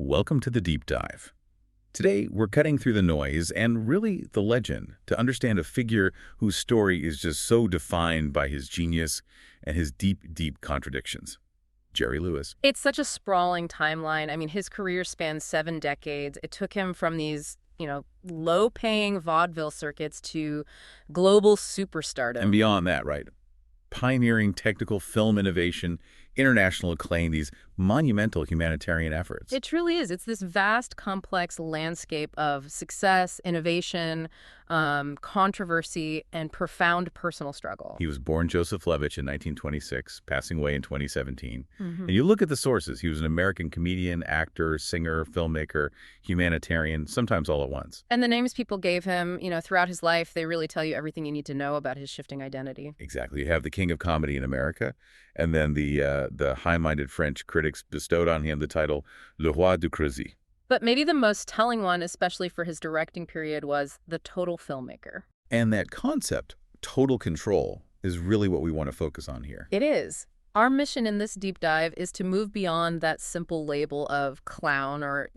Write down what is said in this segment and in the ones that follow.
Welcome to the deep dive. Today, we're cutting through the noise and really the legend to understand a figure whose story is just so defined by his genius and his deep, deep contradictions. Jerry Lewis. It's such a sprawling timeline. I mean, his career spans 7 decades. It took him from these, low-paying vaudeville circuits to global And superstardom. beyond that, right? Pioneering technical film innovation, international acclaim, these monumental humanitarian efforts. It truly is. It's this vast, complex landscape of success, innovation, controversy, and profound personal struggle. He was born Joseph Levitch in 1926, passing away in 2017. Mhm. And you look at the sources, he was an American comedian, actor, singer, filmmaker, humanitarian, sometimes all at once. And the names people gave him, throughout his life, they really tell you everything you need to know about his shifting identity. Exactly. You have the king of comedy in America, and then the high-minded French critics bestowed on him the title Le Roi du Crédit. But maybe the most telling one, especially for his directing period, was the total filmmaker. And that concept, total control, is really what we want to focus on here. It is. Our mission in this deep dive is to move beyond that simple label of clown or,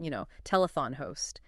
telethon host.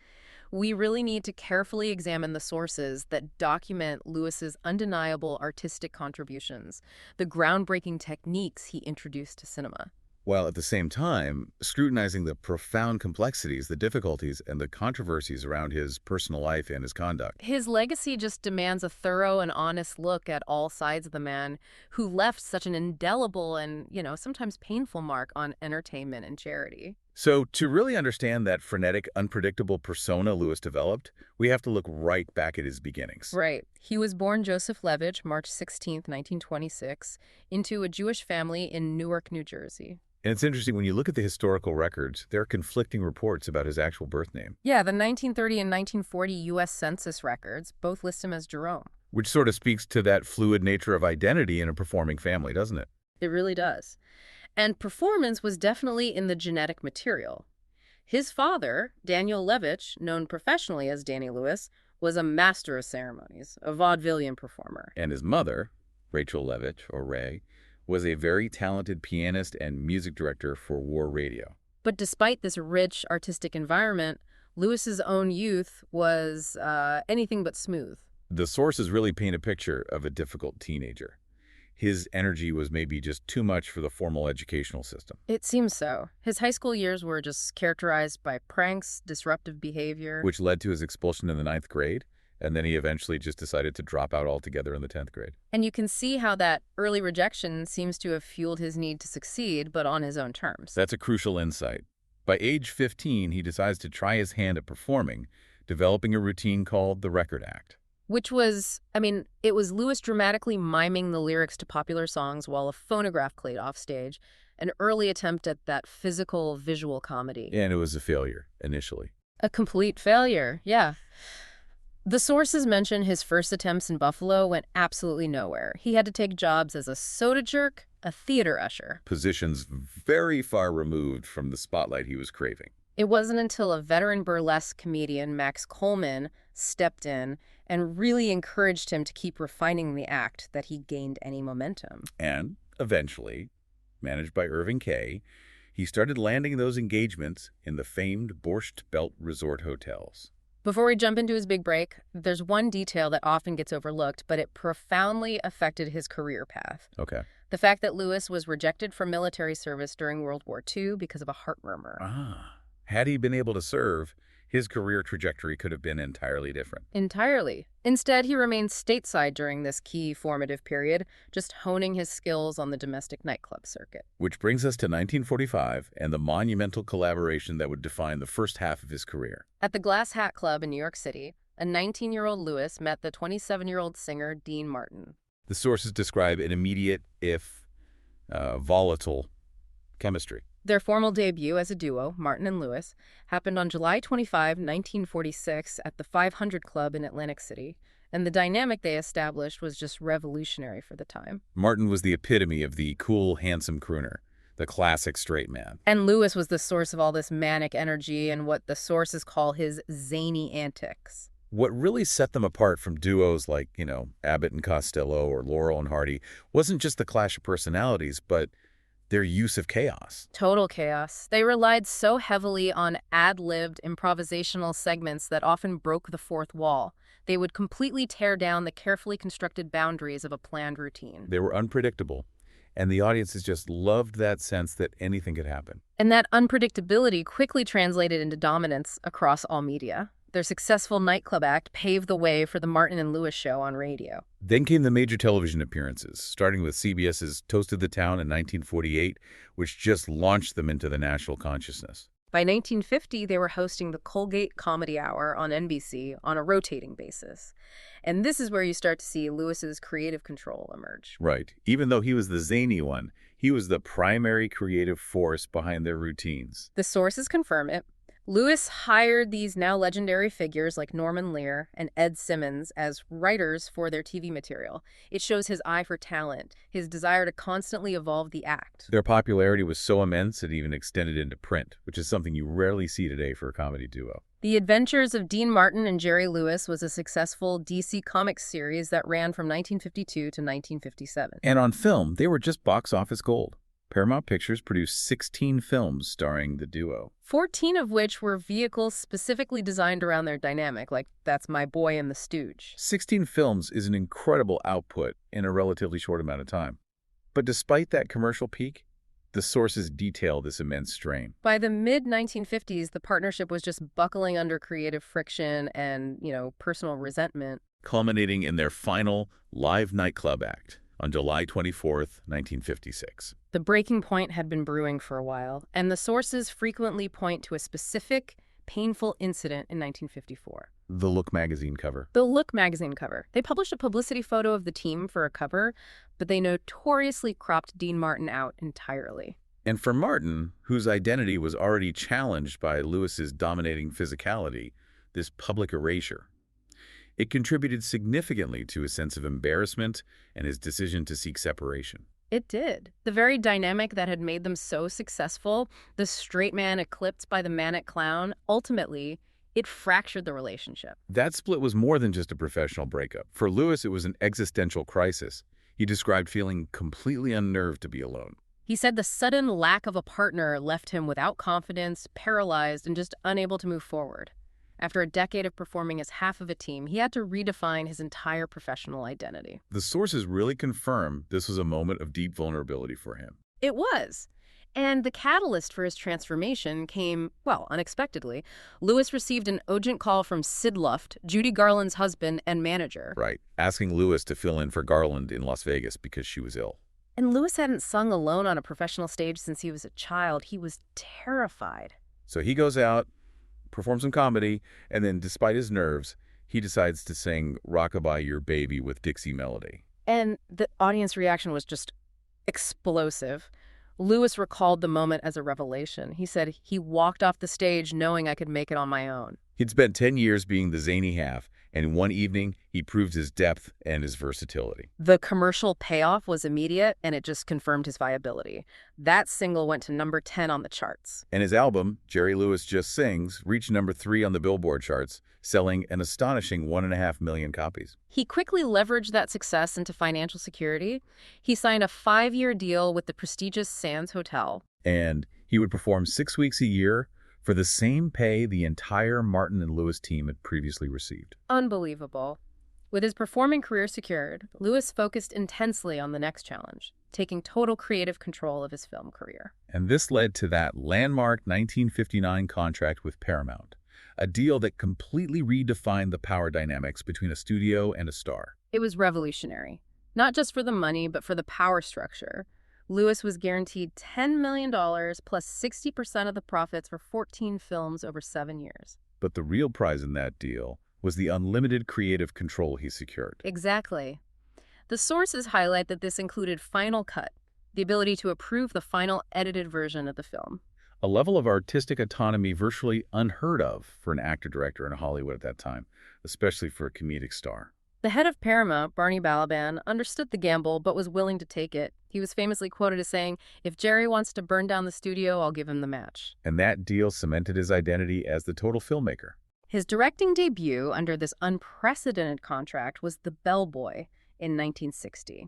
We really need to carefully examine the sources that document Lewis's undeniable artistic contributions, the groundbreaking techniques he introduced to cinema. While at the same time, scrutinizing the profound complexities, the difficulties, and the controversies around his personal life and his conduct. His legacy just demands a thorough and honest look at all sides of the man who left such an indelible and, sometimes painful mark on entertainment and charity. So to really understand that frenetic, unpredictable persona Lewis developed, we have to look right back at his beginnings. Right. He was born Joseph Levitch, March 16th, 1926, into a Jewish family in Newark, New Jersey. And it's interesting, when you look at the historical records, there are conflicting reports about his actual birth name, Yeah, the 1930 and 1940 U.S. Census records both list him as Jerome. which sort of speaks to that fluid nature of identity in a performing family, doesn't it? It really does. And performance was definitely in the genetic material. His father, Daniel Levitch, known professionally as Danny Lewis, was a master of ceremonies, a vaudevillian performer. And his mother, Rachel Levitch, or Ray, was a very talented pianist and music director for war radio. But despite this rich artistic environment, Lewis's own youth was anything but smooth. The sources really paint a picture of a difficult teenager. His energy was maybe just too much for the formal educational system, It seems so. His high school years were just characterized by pranks, disruptive behavior. which led to his expulsion in the 9th grade, and then he eventually just decided to drop out altogether in the 10th grade. And you can see how that early rejection seems to have fueled his need to succeed, but on his own terms. That's a crucial insight. By age 15, he decides to try his hand at performing, developing a routine called the Record Act. Which was, it was Lewis dramatically miming the lyrics to popular songs while a phonograph played offstage, an early attempt at that physical, visual comedy. And it was a failure, initially. A complete failure, yeah. The sources mention his first attempts in Buffalo went absolutely nowhere. He had to take jobs as a soda jerk, a theater usher. Positions very far removed from the spotlight he was craving. It wasn't until a veteran burlesque comedian, Max Coleman, stepped in and really encouraged him to keep refining the act that he gained any momentum. And, eventually, managed by Irving Kay, he started landing those engagements in the famed Borscht Belt resort hotels. Before we jump into his big break, there's one detail that often gets overlooked, but it profoundly affected his career path. Okay. The fact that Lewis was rejected from military service during World War II because of a heart murmur. Had he been able to serve, his career trajectory could have been entirely different. Entirely. Instead, he remained stateside during this key formative period, just honing his skills on the domestic nightclub circuit. Which brings us to 1945 and the monumental collaboration that would define the first half of his career. At the Glass Hat Club in New York City, a 19-year-old Lewis met the 27-year-old singer Dean Martin. The sources describe an immediate, if volatile, chemistry. Their formal debut as a duo, Martin and Lewis, happened on July 25, 1946, at the 500 Club in Atlantic City, and the dynamic they established was just revolutionary for the time. Martin was the epitome of the cool, handsome crooner, the classic straight man. And Lewis was the source of all this manic energy and what the sources call his zany antics. What really set them apart from duos like, Abbott and Costello or Laurel and Hardy wasn't just the clash of personalities, but their use of chaos. Total chaos. They relied so heavily on ad-libbed improvisational segments that often broke the fourth wall. They would completely tear down the carefully constructed boundaries of a planned routine. They were unpredictable, and the audiences just loved that sense that anything could happen. And that unpredictability quickly translated into dominance across all media. Their successful nightclub act paved the way for the Martin and Lewis show on radio. Then came the major television appearances, starting with CBS's Toast of the Town in 1948, which just launched them into the national consciousness. By 1950, they were hosting the Colgate Comedy Hour on NBC on a rotating basis. And this is where you start to see Lewis's creative control emerge. Right. Even though he was the zany one, he was the primary creative force behind their routines. The sources confirm it. Lewis hired these now legendary figures like Norman Lear and Ed Simmons as writers for their TV material. It shows his eye for talent, his desire to constantly evolve the act. Their popularity was so immense it even extended into print, which is something you rarely see today for a comedy duo. The Adventures of Dean Martin and Jerry Lewis was a successful DC Comics series that ran from 1952 to 1957. And on film, they were just box office gold. Paramount Pictures produced 16 films starring the duo. 14 of which were vehicles specifically designed around their dynamic, like That's My Boy and the Stooge. 16 films is an incredible output in a relatively short amount of time. But despite that commercial peak, the sources detail this immense strain. By the mid-1950s, the partnership was just buckling under creative friction and, personal resentment. Culminating in their final live nightclub act on July 24th, 1956. The breaking point had been brewing for a while, and the sources frequently point to a specific, painful incident in 1954. The Look magazine cover. The Look magazine cover. They published a publicity photo of the team for a cover, but they notoriously cropped Dean Martin out entirely. And for Martin, whose identity was already challenged by Lewis's dominating physicality, this public erasure. It contributed significantly to his sense of embarrassment and his decision to seek separation. It did. The very dynamic that had made them so successful, the straight man eclipsed by the manic clown, ultimately, it fractured the relationship. That split was more than just a professional breakup. For Lewis, it was an existential crisis. He described feeling completely unnerved to be alone. He said the sudden lack of a partner left him without confidence, paralyzed, and just unable to move forward. After a decade of performing as half of a team, he had to redefine his entire professional identity. The sources really confirm this was a moment of deep vulnerability for him. It was. And the catalyst for his transformation came, unexpectedly. Lewis received an urgent call from Sid Luft, Judy Garland's husband and manager. Right, asking Lewis to fill in for Garland in Las Vegas because she was ill. And Lewis hadn't sung alone on a professional stage since he was a child. He was terrified. So he goes out, performs some comedy, and then, despite his nerves, he decides to sing Rockabye Your Baby with Dixie Melody. And the audience reaction was just explosive. Lewis recalled the moment as a revelation. He said he walked off the stage knowing I could make it on my own. He'd spent 10 years being the zany half, and one evening, he proved his depth and his versatility. The commercial payoff was immediate, and it just confirmed his viability. That single went to number 10 on the charts. And his album, Jerry Lewis Just Sings, reached number 3 on the Billboard charts, selling an astonishing 1.5 million copies. He quickly leveraged that success into financial security. He signed a 5-year deal with the prestigious Sands Hotel. And he would perform 6 weeks a year for the same pay the entire Martin and Lewis team had previously received. Unbelievable. With his performing career secured, Lewis focused intensely on the next challenge, taking total creative control of his film career. And this led to that landmark 1959 contract with Paramount, a deal that completely redefined the power dynamics between a studio and a star. It was revolutionary, not just for the money, but for the power structure. Lewis was guaranteed $10 million plus 60% of the profits for 14 films over 7 years. But the real prize in that deal was the unlimited creative control he secured. Exactly. The sources highlight that this included Final Cut, the ability to approve the final edited version of the film. A level of artistic autonomy virtually unheard of for an actor-director in Hollywood at that time, especially for a comedic star. The head of Paramount, Barney Balaban, understood the gamble but was willing to take it. He was famously quoted as saying, "If Jerry wants to burn down the studio, I'll give him the match." And that deal cemented his identity as the total filmmaker. His directing debut under this unprecedented contract was The Bellboy in 1960.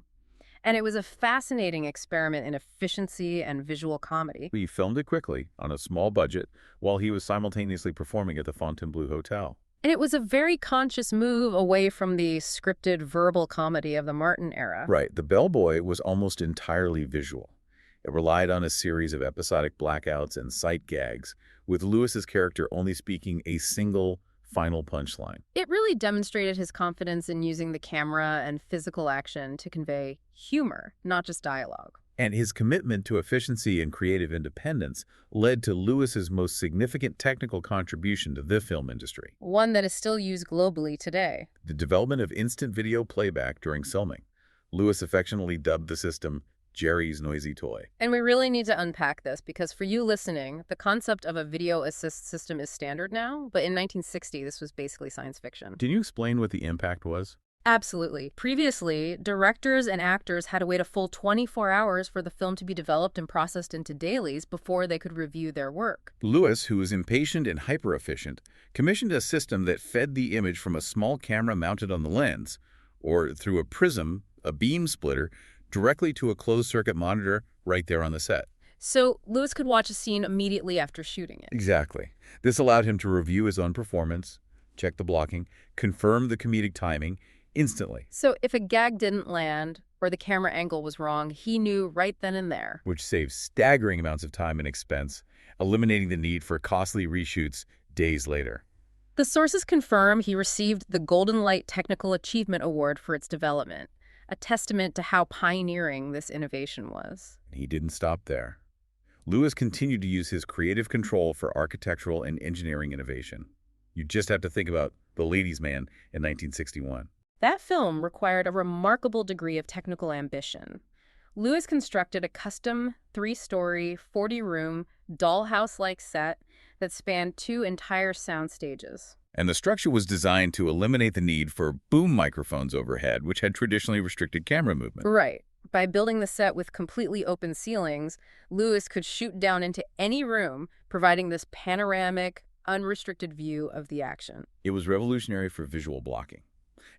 And it was a fascinating experiment in efficiency and visual comedy. He filmed it quickly on a small budget while he was simultaneously performing at the Fontainebleau Hotel. And it was a very conscious move away from the scripted verbal comedy of the Martin era. Right, The Bellboy was almost entirely visual. It relied on a series of episodic blackouts and sight gags, with Lewis's character only speaking a single final punchline. It really demonstrated his confidence in using the camera and physical action to convey humor, not just dialogue. And his commitment to efficiency and creative independence led to Lewis's most significant technical contribution to the film industry, One that is still used globally today. the development of instant video playback during filming. Lewis affectionately dubbed the system Jerry's noisy toy. And we really need to unpack this because for you listening, the concept of a video assist system is standard now, but in 1960, this was basically science fiction. Can you explain what the impact was? Absolutely. Previously, directors and actors had to wait a full 24 hours for the film to be developed and processed into dailies before they could review their work. Lewis, who was impatient and hyper-efficient, commissioned a system that fed the image from a small camera mounted on the lens, or through a prism, a beam splitter, directly to a closed-circuit monitor right there on the set. So Lewis could watch a scene immediately after shooting it. Exactly. This allowed him to review his own performance, check the blocking, confirm the comedic timing instantly. So if a gag didn't land or the camera angle was wrong, he knew right then and there. Which saved staggering amounts of time and expense, eliminating the need for costly reshoots days later. The sources confirm he received the Golden Light Technical Achievement Award for its development, a testament to how pioneering this innovation was. He didn't stop there. Lewis continued to use his creative control for architectural and engineering innovation. You just have to think about The Ladies' Man in 1961. That film required a remarkable degree of technical ambition. Lewis constructed a custom 3-story, 40-room, dollhouse-like set that spanned 2 entire sound stages. And the structure was designed to eliminate the need for boom microphones overhead, which had traditionally restricted camera movement. Right. By building the set with completely open ceilings, Lewis could shoot down into any room, providing this panoramic, unrestricted view of the action. It was revolutionary for visual blocking.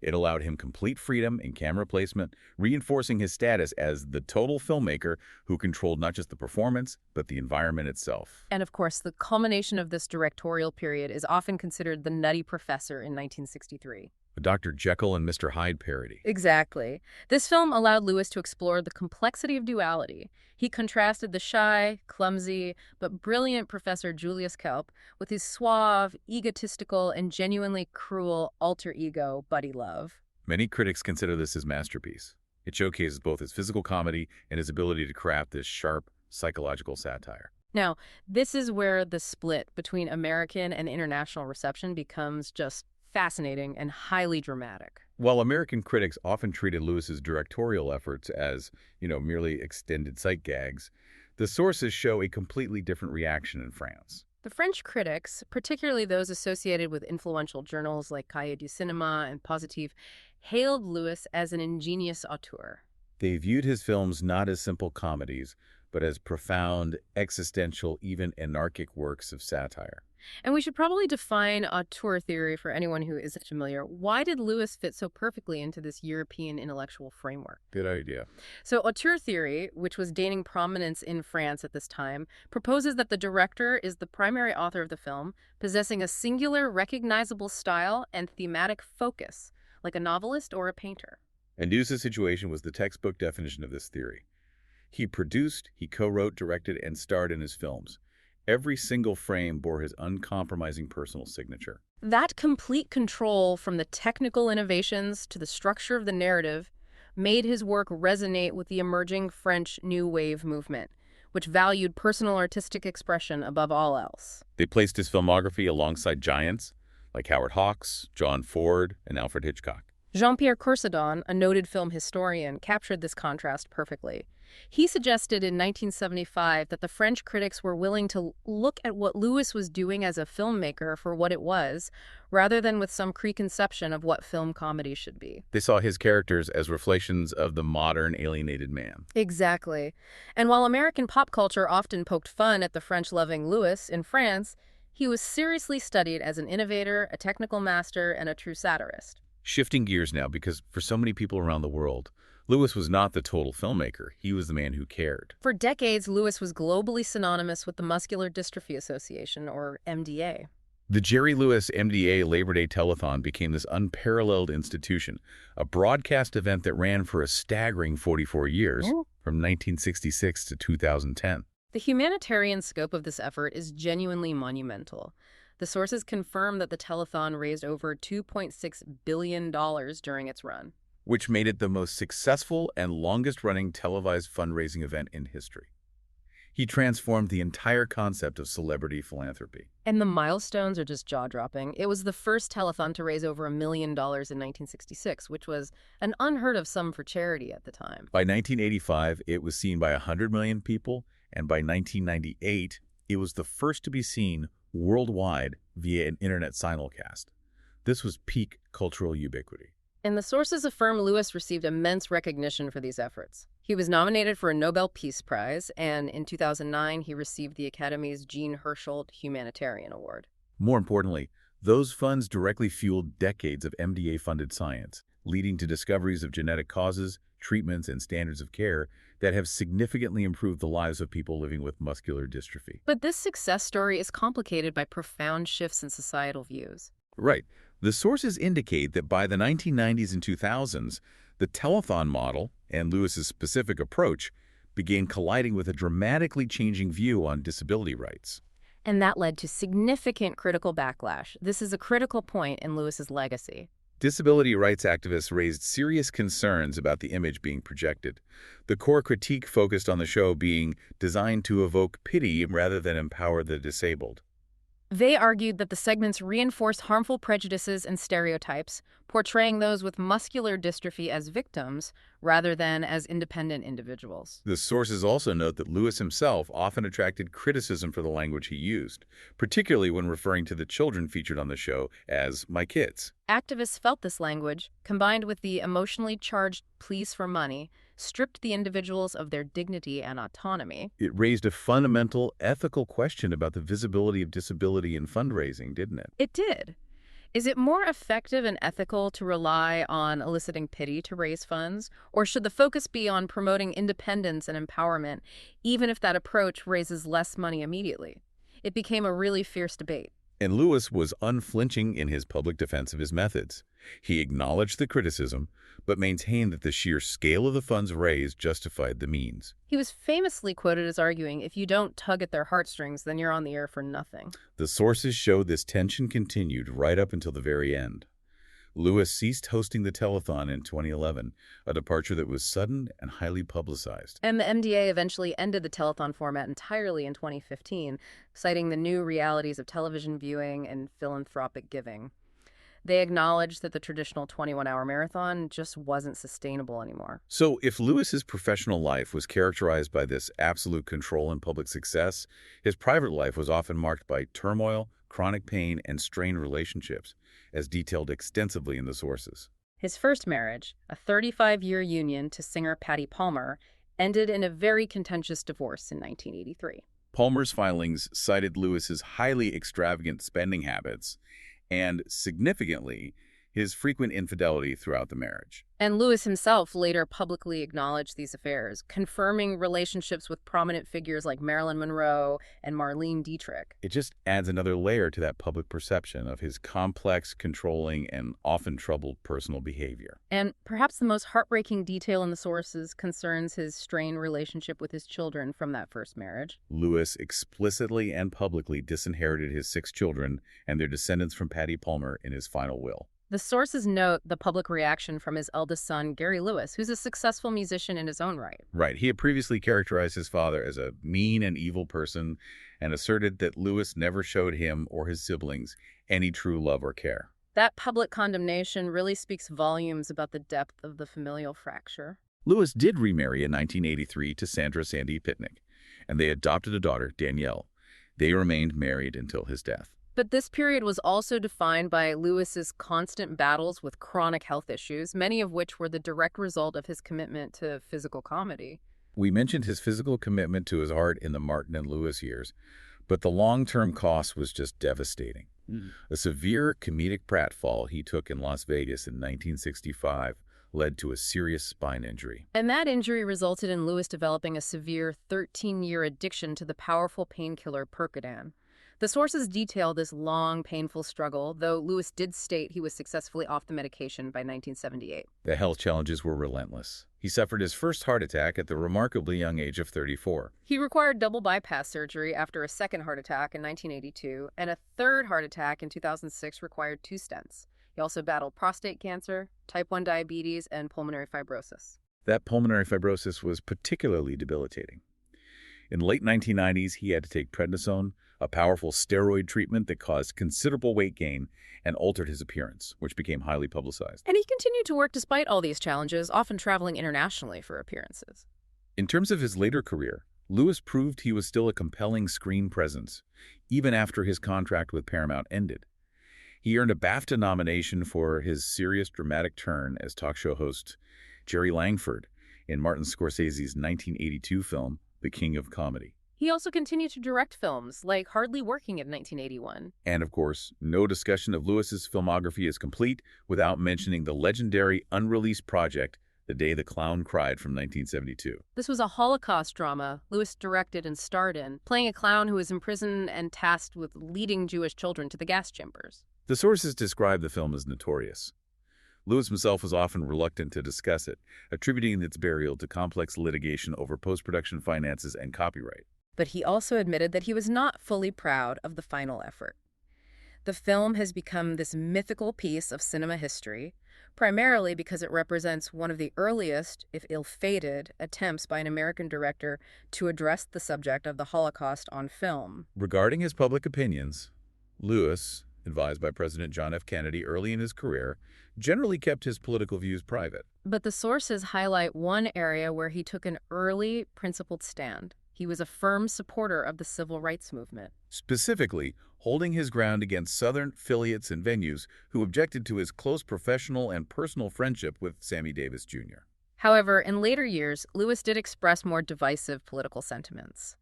It allowed him complete freedom in camera placement, reinforcing his status as the total filmmaker who controlled not just the performance, but the environment itself. And of course, the culmination of this directorial period is often considered The Nutty Professor in 1963. A Dr. Jekyll and Mr. Hyde parody. Exactly. This film allowed Lewis to explore the complexity of duality. He contrasted the shy, clumsy, but brilliant Professor Julius Kelp with his suave, egotistical, and genuinely cruel alter ego, Buddy Love. Many critics consider this his masterpiece. It showcases both his physical comedy and his ability to craft this sharp, psychological satire. Now, this is where the split between American and international reception becomes just fascinating and highly dramatic. While American critics often treated Lewis's directorial efforts as, merely extended sight gags, the sources show a completely different reaction in France. The French critics, particularly those associated with influential journals like Cahiers du Cinéma and Positif, hailed Lewis as an ingenious auteur. They viewed his films not as simple comedies, but as profound, existential, even anarchic works of satire. And we should probably define auteur theory for anyone who isn't familiar. Why did Lewis fit so perfectly into this European intellectual framework? Good idea. So auteur theory, which was gaining prominence in France at this time, proposes that the director is the primary author of the film, possessing a singular, recognizable style and thematic focus, like a novelist or a painter. And Deuce's situation was the textbook definition of this theory. He produced, he co-wrote, directed, and starred in his films. Every single frame bore his uncompromising personal signature. That complete control, from the technical innovations to the structure of the narrative, made his work resonate with the emerging French New Wave movement, which valued personal artistic expression above all else. They placed his filmography alongside giants like Howard Hawks, John Ford, and Alfred Hitchcock. Jean-Pierre Coursadon, a noted film historian, captured this contrast perfectly. He suggested in 1975 that the French critics were willing to look at what Lewis was doing as a filmmaker for what it was, rather than with some preconception of what film comedy should be. They saw his characters as reflections of the modern alienated man. Exactly. And while American pop culture often poked fun at the French-loving Lewis, in France, he was seriously studied as an innovator, a technical master, and a true satirist. Shifting gears now, because for so many people around the world, Lewis was not the total filmmaker. He was the man who cared. For decades, Lewis was globally synonymous with the Muscular Dystrophy Association, or MDA. The Jerry Lewis MDA Labor Day Telethon became this unparalleled institution, a broadcast event that ran for a staggering 44 years, from 1966 to 2010. The humanitarian scope of this effort is genuinely monumental. The sources confirm that the telethon raised over $2.6 billion during its run, Which made it the most successful and longest-running televised fundraising event in history. He transformed the entire concept of celebrity philanthropy. and the milestones are just jaw-dropping. It was the first telethon to raise over $1 million in 1966, which was an unheard-of sum for charity at the time. By 1985, it was seen by 100 million people, and by 1998, it was the first to be seen worldwide via an internet simulcast. This was peak cultural ubiquity. And the sources affirm Lewis received immense recognition for these efforts. He was nominated for a Nobel Peace Prize, and in 2009, he received the Academy's Jean Hersholt Humanitarian Award. More importantly, those funds directly fueled decades of MDA-funded science, leading to discoveries of genetic causes, treatments, and standards of care that have significantly improved the lives of people living with muscular dystrophy. But this success story is complicated by profound shifts in societal views. Right. The sources indicate that by the 1990s and 2000s, the telethon model and Lewis's specific approach began colliding with a dramatically changing view on disability rights. And that led to significant critical backlash. This is a critical point in Lewis's legacy. Disability rights activists raised serious concerns about the image being projected. The core critique focused on the show being designed to evoke pity rather than empower the disabled. They argued that the segments reinforced harmful prejudices and stereotypes, portraying those with muscular dystrophy as victims rather than as independent individuals. The sources also note that Lewis himself often attracted criticism for the language he used, particularly when referring to the children featured on the show as "my kids." Activists felt this language, combined with the emotionally charged pleas for money, stripped the individuals of their dignity and autonomy. It raised a fundamental ethical question about the visibility of disability in fundraising, didn't it? It did. Is it more effective and ethical to rely on eliciting pity to raise funds, or should the focus be on promoting independence and empowerment, even if that approach raises less money immediately? It became a really fierce debate. And Lewis was unflinching in his public defense of his methods. He acknowledged the criticism, but maintained that the sheer scale of the funds raised justified the means. He was famously quoted as arguing, if you don't tug at their heartstrings, then you're on the air for nothing. The sources show this tension continued right up until the very end. Lewis ceased hosting the telethon in 2011, a departure that was sudden and highly publicized. And the MDA eventually ended the telethon format entirely in 2015, citing the new realities of television viewing and philanthropic giving. They acknowledged that the traditional 21-hour marathon just wasn't sustainable anymore. So if Lewis's professional life was characterized by this absolute control and public success, his private life was often marked by turmoil, chronic pain, and strained relationships, as detailed extensively in the sources. His first marriage, a 35-year union to singer Patty Palmer, ended in a very contentious divorce in 1983. Palmer's filings cited Lewis's highly extravagant spending habits and, significantly, his frequent infidelity throughout the marriage. And Lewis himself later publicly acknowledged these affairs, confirming relationships with prominent figures like Marilyn Monroe and Marlene Dietrich. It just adds another layer to that public perception of his complex, controlling, and often troubled personal behavior. And perhaps the most heartbreaking detail in the sources concerns his strained relationship with his children from that first marriage. Lewis explicitly and publicly disinherited his 6 children and their descendants from Patty Palmer in his final will. The sources note the public reaction from his eldest son, Gary Lewis, who's a successful musician in his own right. Right. He had previously characterized his father as a mean and evil person and asserted that Lewis never showed him or his siblings any true love or care. That public condemnation really speaks volumes about the depth of the familial fracture. Lewis did remarry in 1983 to Sandra Sandy Pitnick, and they adopted a daughter, Danielle. They remained married until his death. But this period was also defined by Lewis's constant battles with chronic health issues, many of which were the direct result of his commitment to physical comedy. We mentioned his physical commitment to his art in the Martin and Lewis years, but the long-term cost was just devastating. A severe comedic pratfall he took in Las Vegas in 1965 led to a serious spine injury. And that injury resulted in Lewis developing a severe 13-year addiction to the powerful painkiller Percodan. The sources detail this long, painful struggle, though Lewis did state he was successfully off the medication by 1978. The health challenges were relentless. He suffered his first heart attack at the remarkably young age of 34. He required double bypass surgery after a second heart attack in 1982, and a third heart attack in 2006 required 2 stents. He also battled prostate cancer, type 1 diabetes, and pulmonary fibrosis. That pulmonary fibrosis was particularly debilitating. In the late 1990s, he had to take prednisone, a powerful steroid treatment that caused considerable weight gain and altered his appearance, which became highly publicized. And he continued to work despite all these challenges, often traveling internationally for appearances. In terms of his later career, Lewis proved he was still a compelling screen presence, even after his contract with Paramount ended. He earned a BAFTA nomination for his serious dramatic turn as talk show host Jerry Langford in Martin Scorsese's 1982 film, The King of Comedy. He also continued to direct films, like Hardly Working in 1981. And of course, no discussion of Lewis's filmography is complete without mentioning the legendary unreleased project, The Day the Clown Cried from 1972. This was a Holocaust drama Lewis directed and starred in, playing a clown who was imprisoned and tasked with leading Jewish children to the gas chambers. The sources describe the film as notorious. Lewis himself was often reluctant to discuss it, attributing its burial to complex litigation over post-production finances and copyright. But he also admitted that he was not fully proud of the final effort. The film has become this mythical piece of cinema history, primarily because it represents one of the earliest, if ill-fated, attempts by an American director to address the subject of the Holocaust on film. Regarding his public opinions, Lewis, advised by President John F. Kennedy early in his career, generally kept his political views private. But the sources highlight one area where he took an early, principled stand. He was a firm supporter of the civil rights movement. Specifically, holding his ground against Southern affiliates and venues who objected to his close professional and personal friendship with Sammy Davis Jr. However, in later years, Lewis did express more divisive political sentiments.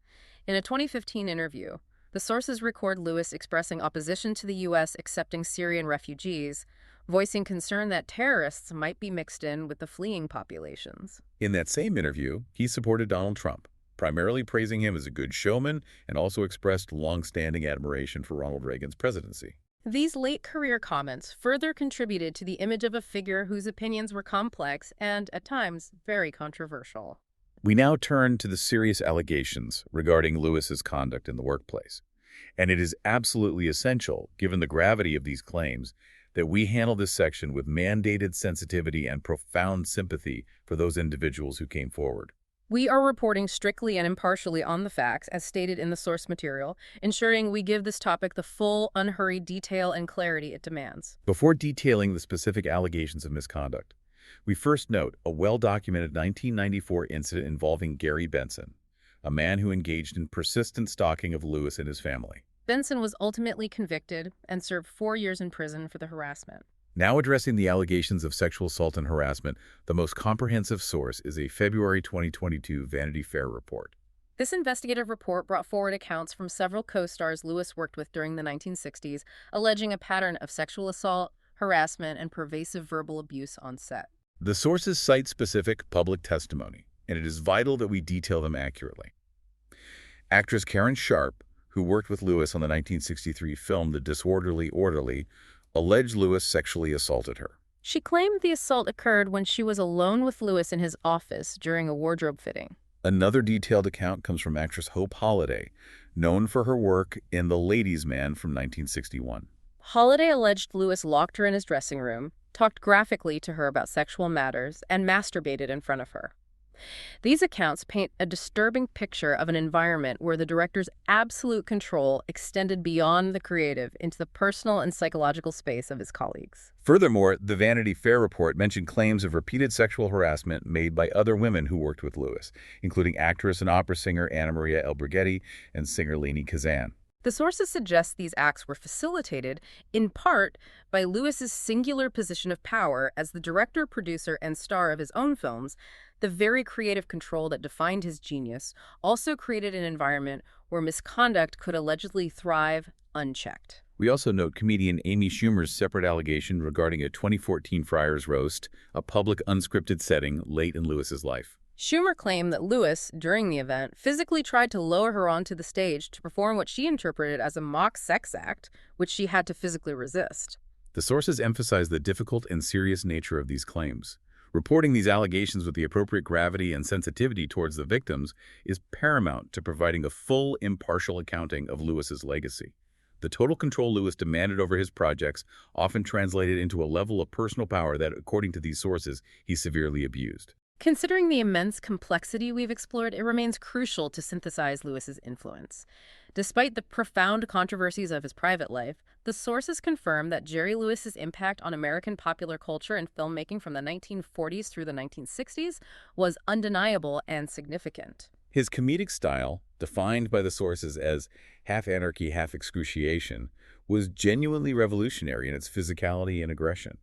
In a 2015 interview, the sources record Lewis expressing opposition to the U.S. accepting Syrian refugees, voicing concern that terrorists might be mixed in with the fleeing populations. In that same interview, he supported Donald Trump, primarily praising him as a good showman, and also expressed long-standing admiration for Ronald Reagan's presidency. These late-career comments further contributed to the image of a figure whose opinions were complex and, at times, very controversial. We now turn to the serious allegations regarding Lewis's conduct in the workplace. And it is absolutely essential, given the gravity of these claims, that we handle this section with mandated sensitivity and profound sympathy for those individuals who came forward. We are reporting strictly and impartially on the facts, as stated in the source material, ensuring we give this topic the full, unhurried detail and clarity it demands. Before detailing the specific allegations of misconduct, we first note a well-documented 1994 incident involving Gary Benson, a man who engaged in persistent stalking of Lewis and his family. Benson was ultimately convicted and served 4 years in prison for the harassment. Now addressing the allegations of sexual assault and harassment, the most comprehensive source is a February 2022 Vanity Fair report. This investigative report brought forward accounts from several co-stars Lewis worked with during the 1960s, alleging a pattern of sexual assault, harassment, and pervasive verbal abuse on set. The sources cite specific public testimony, and it is vital that we detail them accurately. Actress Karen Sharp, who worked with Lewis on the 1963 film The Disorderly Orderly, alleged Lewis sexually assaulted her. She claimed the assault occurred when she was alone with Lewis in his office during a wardrobe fitting. Another detailed account comes from actress Hope Holliday, known for her work in The Ladies' Man from 1961. Holliday alleged Lewis locked her in his dressing room, talked graphically to her about sexual matters, and masturbated in front of her. These accounts paint a disturbing picture of an environment where the director's absolute control extended beyond the creative into the personal and psychological space of his colleagues. Furthermore, the Vanity Fair report mentioned claims of repeated sexual harassment made by other women who worked with Lewis, including actress and opera singer Anna Maria Elbrighetti and singer Leni Kazan. The sources suggest these acts were facilitated, in part, by Lewis's singular position of power as the director, producer, and star of his own films, The very creative control that defined his genius also created an environment where misconduct could allegedly thrive unchecked. We also note comedian Amy Schumer's separate allegation regarding a 2014 Friars roast, a public unscripted setting late in Lewis's life. Schumer claimed that Lewis, during the event, physically tried to lower her onto the stage to perform what she interpreted as a mock sex act, which she had to physically resist. The sources emphasize the difficult and serious nature of these claims. Reporting these allegations with the appropriate gravity and sensitivity towards the victims is paramount to providing a full, impartial accounting of Lewis's legacy. The total control Lewis demanded over his projects often translated into a level of personal power that, according to these sources, he severely abused. Considering the immense complexity we've explored, it remains crucial to synthesize Lewis's influence. Despite the profound controversies of his private life, the sources confirm that Jerry Lewis's impact on American popular culture and filmmaking from the 1940s through the 1960s was undeniable and significant. His comedic style, defined by the sources as half anarchy, half excruciation, was genuinely revolutionary in its physicality and aggression.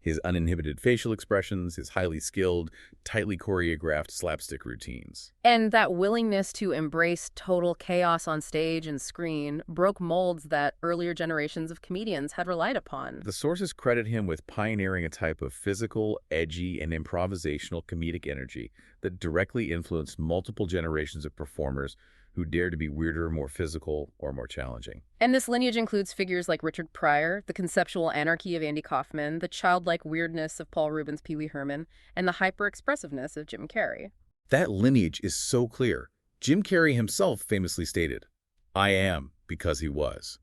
His uninhibited facial expressions, his highly skilled, tightly choreographed slapstick routines. And that willingness to embrace total chaos on stage and screen broke molds that earlier generations of comedians had relied upon. The sources credit him with pioneering a type of physical, edgy, and improvisational comedic energy that directly influenced multiple generations of performers who dared to be weirder, more physical, or more challenging. And this lineage includes figures like Richard Pryor, the conceptual anarchy of Andy Kaufman, the childlike weirdness of Paul Rubens' Pee Wee Herman, and the hyper-expressiveness of Jim Carrey. That lineage is so clear. Jim Carrey himself famously stated, "I am because he was."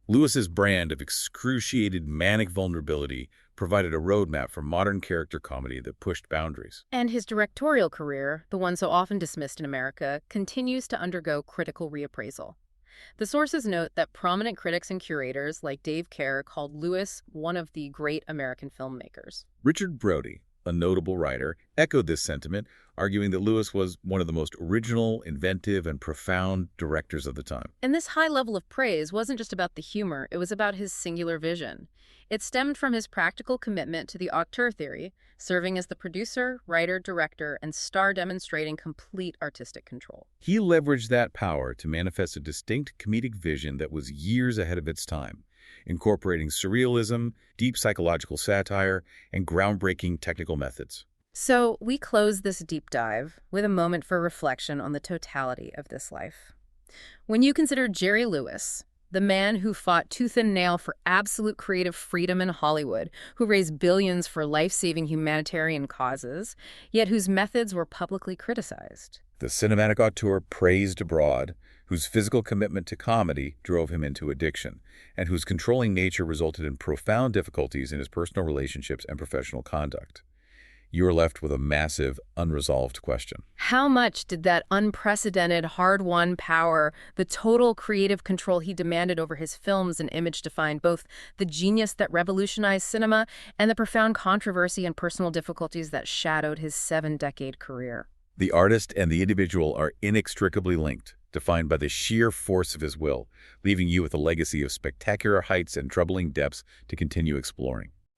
Lewis's brand of excruciating manic vulnerability provided a roadmap for modern character comedy that pushed boundaries. And his directorial career, the one so often dismissed in America, continues to undergo critical reappraisal. The sources note that prominent critics and curators like Dave Kerr called Lewis one of the great American filmmakers. Richard Brody, a notable writer, echoed this sentiment, arguing that Lewis was one of the most original, inventive, and profound directors of the time. And this high level of praise wasn't just about the humor, it was about his singular vision. It stemmed from his practical commitment to the auteur theory, serving as the producer, writer, director, and star demonstrating complete artistic control. He leveraged that power to manifest a distinct comedic vision that was years ahead of its time, incorporating surrealism, deep psychological satire, and groundbreaking technical methods. So we close this deep dive with a moment for reflection on the totality of this life. When you consider Jerry Lewis, the man who fought tooth and nail for absolute creative freedom in Hollywood, who raised billions for life-saving humanitarian causes, yet whose methods were publicly criticized. The cinematic auteur praised abroad, whose physical commitment to comedy drove him into addiction, and whose controlling nature resulted in profound difficulties in his personal relationships and professional conduct. You are left with a massive, unresolved question. How much did that unprecedented, hard-won power, the total creative control he demanded over his films and image define both the genius that revolutionized cinema and the profound controversy and personal difficulties that shadowed his 7-decade career? The artist and the individual are inextricably linked, defined by the sheer force of his will, leaving you with a legacy of spectacular heights and troubling depths to continue exploring.